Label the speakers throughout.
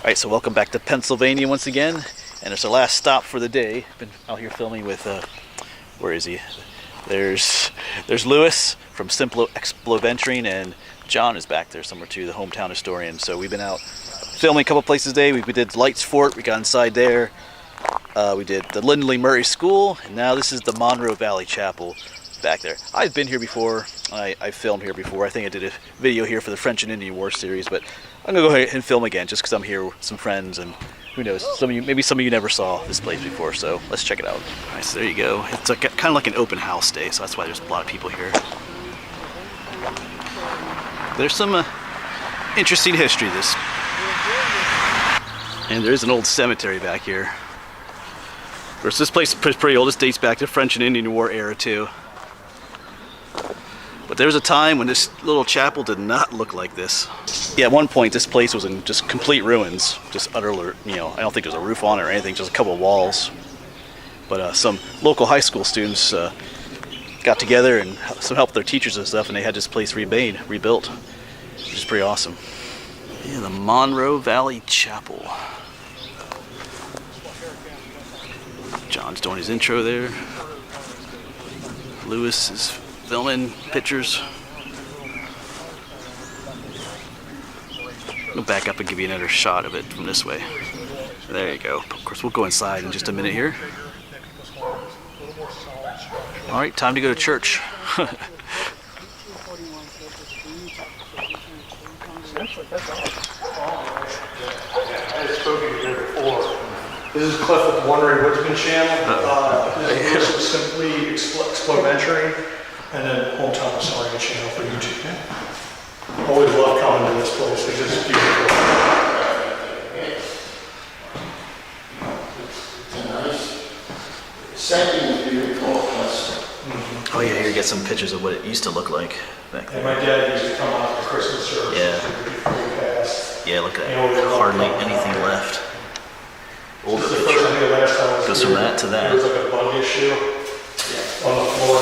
Speaker 1: Alright, so welcome back to Pennsylvania once again, and it's our last stop for the day. Been out here filming with, where is he? There's Lewis from Simplo Exploventuring, and John is back there somewhere too, the hometown historian. So we've been out filming a couple places today. We did Lights Fort, we got inside there. We did the Lindley Murray School, and now this is the Monroe Valley Chapel back there. I've been here before. I filmed here before. I think I did a video here for the French and Indian War series, but I'm gonna go ahead and film again just because I'm here with some friends, and who knows, maybe some of you never saw this place before, so let's check it out. All right, so there you go. It's like kind of like an open house day, so that's why there's a lot of people here. There's some interesting history to this. And there is an old cemetery back here. Of course, this place is pretty old. This dates back to French and Indian War era too. But there was a time when this little chapel did not look like this. Yeah, at one point this place was in just complete ruins, just utter, you know, I don't think there was a roof on it or anything, just a couple of walls. But some local high school students got together and some help their teachers and stuff, and they had this place rebuilt, which is pretty awesome. Yeah, the Monroe Valley Chapel. John's doing his intro there. Lewis is filming pictures. I'll back up and give you another shot of it from this way. There you go. Of course, we'll go inside in just a minute here. All right, time to go to church.
Speaker 2: This is Cliff with Wondering Woodsman channel. This is simply Exploventuring, and then Hometown Historian channel for YouTube. Yeah. Always love coming to this place. It's just beautiful.
Speaker 3: It's a nice setting is beautiful.
Speaker 1: Oh yeah, here you get some pictures of what it used to look like back
Speaker 2: And
Speaker 1: then.
Speaker 2: my dad used to come out for Christmas service.
Speaker 1: Yeah.
Speaker 2: Before he passed.
Speaker 1: Yeah, look at that. Hardly anything left. Older
Speaker 2: This is the first
Speaker 1: picture.
Speaker 2: I think the last time I was
Speaker 1: Goes
Speaker 2: here,
Speaker 1: from that to that.
Speaker 2: There was like a bug issue on the floor.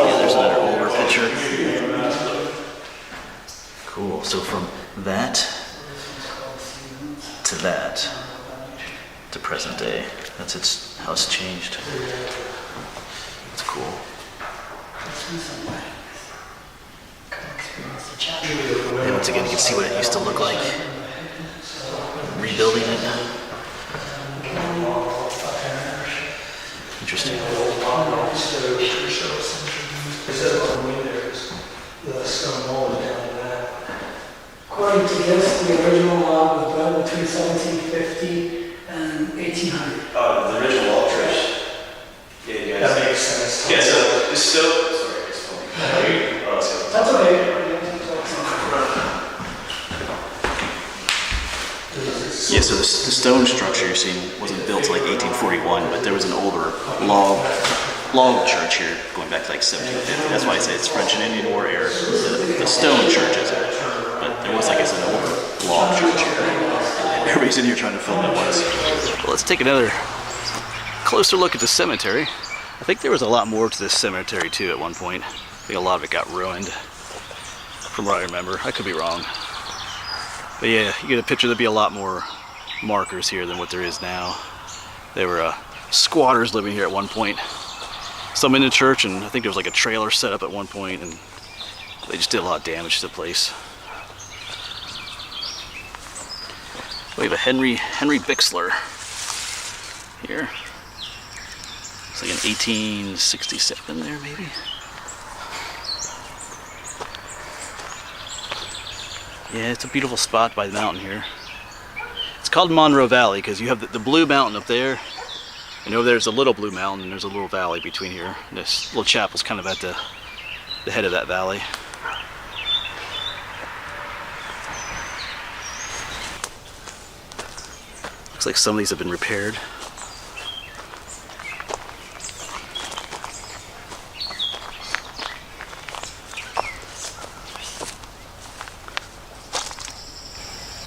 Speaker 1: Yeah, there's another older picture. Cool. So from that to present day, that's how it's changed. It's cool. And once again, you can see what it used to look like. Rebuilding it. Interesting.
Speaker 4: According to this, the original log was built between 1750 and 1800.
Speaker 1: The original log church. Yeah, you guys.
Speaker 2: That makes sense.
Speaker 1: Yeah, so it's still. Sorry, it's funny.
Speaker 4: That's okay.
Speaker 1: Yeah, so the stone structure you're seeing wasn't built till like 1841, but there was an older log church here going back to like 1750. That's why I say it's French and Indian War era. The stone church isn't, but there was, like I said, an older log church here. Everybody's in here trying to film at once. Well, let's take another closer look at the cemetery. I think there was a lot more to this cemetery too at one point. I think a lot of it got ruined, from what I remember. I could be wrong. But yeah, you get a picture, there'd be a lot more markers here than what there is now. There were squatters living here at one point. Some in the church, and I think there was like a trailer set up at one point, and they just did a lot of damage to the place. We have a Henry Bixler here. It's like an 1867 there, maybe. Yeah, it's a beautiful spot by the mountain here. It's called Monroe Valley because you have the blue mountain up there, and over there's a little blue mountain, and there's a little valley between here. And this little chapel's kind of at the head of that valley. Looks like some of these have been repaired.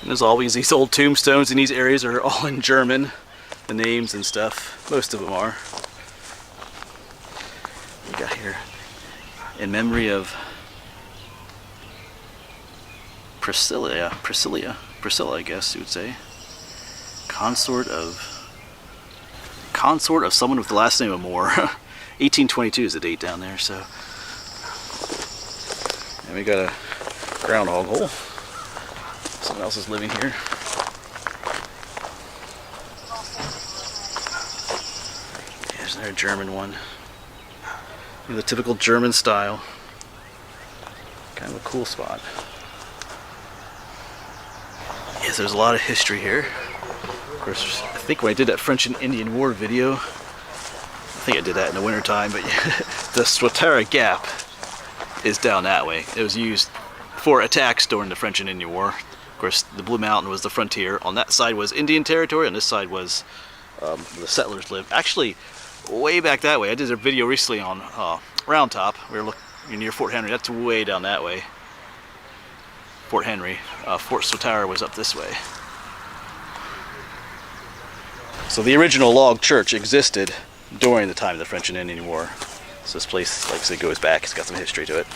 Speaker 1: And as always, these old tombstones in these areas are all in German, the names and stuff. Most of them are. We got here in memory of Priscilla, I guess you would say. Consort of someone with the last name of Moore. 1822 is the date down there, so. And we got a groundhog hole. Someone else is living here. There's another German one. The typical German style. Kind of a cool spot. Yes, there's a lot of history here. Of course, I think when I did that French and Indian War video, I think I did that in the winter time, but the Swatara Gap is down that way. It was used for attacks during the French and Indian War. Of course, the Blue Mountain was the frontier. On that side was Indian territory, on this side was the settlers lived. Actually, way back that way, I did a video recently on Round Top. We were near Fort Henry. That's way down that way. Fort Henry. Fort Swatara was up this way. So the original log church existed during the time of the French and Indian War. So this place, like I said, goes back. It's got some history to it.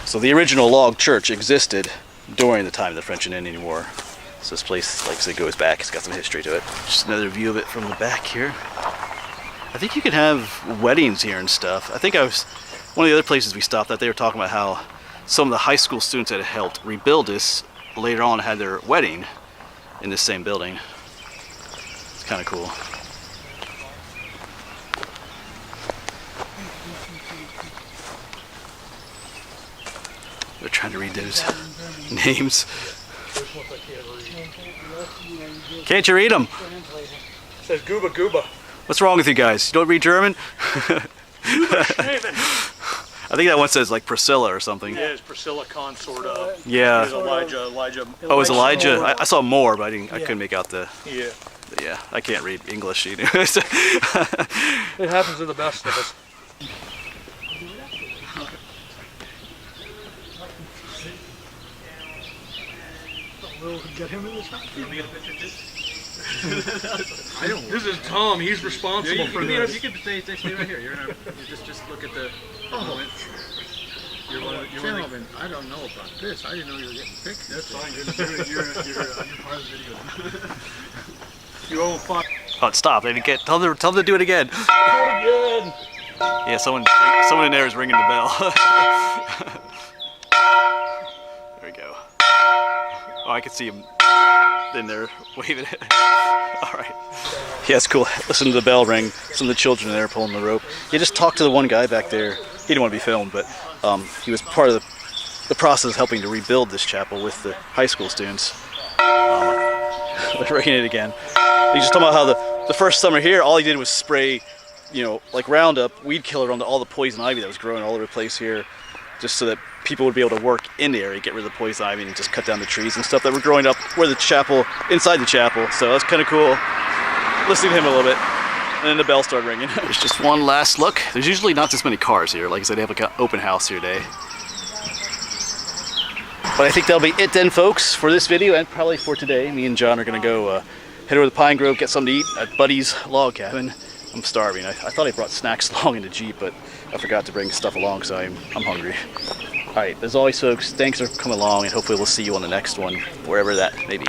Speaker 1: So the original log church existed during the time of the French and Indian War. So this place, like I said, goes back. It's got some history to it. Just another view of it from the back here. I think you can have weddings here and stuff. I think one of the other places we stopped at, they were talking about how some of the high school students that helped rebuild this later on had their wedding in this same building. It's kind of cool. They're trying to read those names. Can't you read them?
Speaker 2: It says Gooba Gooba.
Speaker 1: What's wrong with you guys? You don't read German? I think that one says like Priscilla or something.
Speaker 2: Yeah, it's Priscilla Consort of.
Speaker 1: Yeah.
Speaker 2: It's Elijah.
Speaker 1: Oh, it's Elijah. I saw more, but I couldn't make out the.
Speaker 2: Yeah.
Speaker 1: Yeah, I can't read English either.
Speaker 2: It happens to the best of us. We'll get him in this one. This is Tom. He's responsible for this.
Speaker 1: You can stay right here. You just look at the.
Speaker 3: Gentlemen, I don't know about this. I didn't know you were getting pictures.
Speaker 2: That's fine. You're part of the video. You owe $5.
Speaker 1: Oh, stop! They didn't get. Tell them to do it again.
Speaker 2: Again.
Speaker 1: Yeah, someone in there is ringing the bell. There we go. Oh, I can see him in there waving it. All right. Yeah, it's cool. Listen to the bell ring. Some of the children there pulling the rope. Yeah, just talk to the one guy back there. He didn't want to be filmed, but he was part of the process of helping to rebuild this chapel with the high school students. They're ringing it again. He just talking about how the first summer here, all he did was spray, like Roundup, weed killer on all the poison ivy that was growing all over the place here, just so that people would be able to work in the area, get rid of the poison ivy, and just cut down the trees and stuff that were growing up where the chapel, inside the chapel. So that's kind of cool. Listening to him a little bit. And then the bell started ringing. There's just one last look. There's usually not this many cars here. Like I said, they have like an open house here today. But I think that'll be it then, folks, for this video and probably for today. Me and John are going to go head over to the Pine Grove, get something to eat at Buddy's log cabin. I'm starving. I thought I brought snacks along in the Jeep, but I forgot to bring stuff along, so I'm hungry. All right, as always, folks, thanks for coming along, and hopefully we'll see you on the next one, wherever that may be.